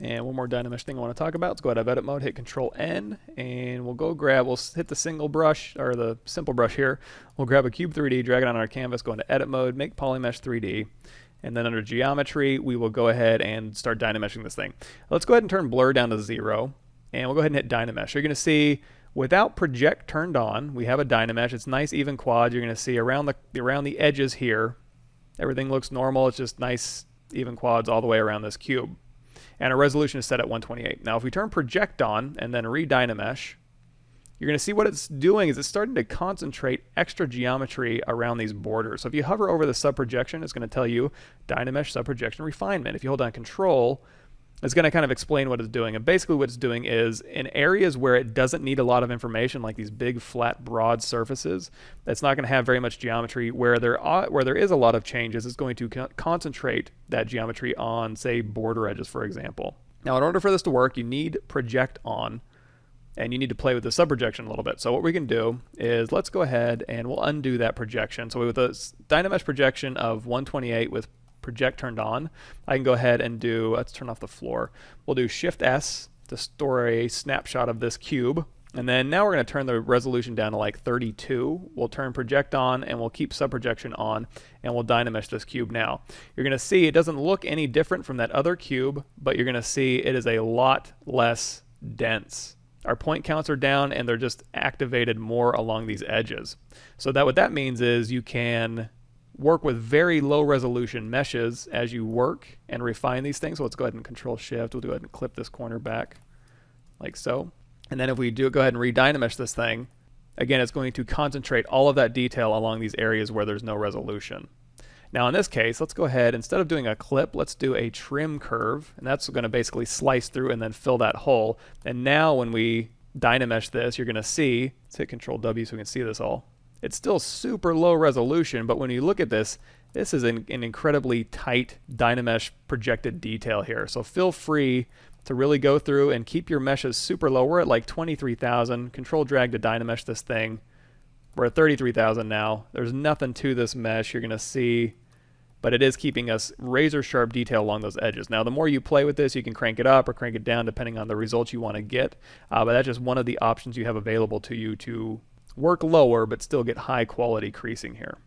And one more Dynamesh thing I want to talk about. Let's go out of edit mode, hit Control N, and we'll go grab, we'll hit the single brush, or the simple brush here. We'll grab a cube 3D, drag it on our canvas, go into edit mode, make polymesh 3D. And then under geometry, we will go ahead and start Dynameshing this thing. Let's go ahead and turn blur down to 0, and we'll go ahead and hit Dynamesh. You're going to see, without project turned on, we have a Dynamesh. It's nice even quads. You're going to see around the edges here, everything looks normal. It's just nice even quads all the way around this cube. And our resolution is set at 128. Now if we turn project on and then re-Dynamesh, you're going to see what it's doing is it's starting to concentrate extra geometry around these borders. So if you hover over the subprojection, it's going to tell you Dynamesh subprojection refinement. If you hold down Control, it's going to kind of explain what it's doing. And basically what it's doing is in areas where it doesn't need a lot of information, like these big, flat, broad surfaces, that's not going to have very much geometry. Where there is a lot of changes, it's going to concentrate that geometry on, say, border edges, for example. Now, in order for this to work, you need project on, and you need to play with the subprojection a little bit. So what we can do is let's go ahead and we'll undo that projection. So with a Dynamesh projection of 128 with project turned on, I can go ahead and do, let's turn off the floor. We'll do Shift S to store a snapshot of this cube. And then now we're going to turn the resolution down to like 32. We'll turn project on and we'll keep subprojection on and we'll Dynamesh this cube now. You're going to see it doesn't look any different from that other cube, but you're going to see it is a lot less dense. Our point counts are down and they're just activated more along these edges. So that what that means is you can work with very low resolution meshes as you work and refine these things. So let's go ahead and Control Shift. We'll go ahead and clip this corner back like so. And then if we go ahead and re-Dynamesh this thing, again, it's going to concentrate all of that detail along these areas where there's no resolution. Now in this case, let's go ahead, instead of doing a clip, let's do a trim curve. And that's going to basically slice through and then fill that hole. And now when we Dynamesh this, you're going to see, let's hit Control W so we can see this all. It's still super low resolution, but when you look at this, this is an incredibly tight Dynamesh projected detail here. So feel free to really go through and keep your meshes super low. We're at like 23,000. Control drag to Dynamesh this thing. We're at 33,000 now. There's nothing to this mesh you're going to see, but it is keeping us razor sharp detail along those edges. Now the more you play with this, you can crank it up or crank it down depending on the results you want to get. But that's just one of the options you have available to you to work lower but still get high quality creasing here.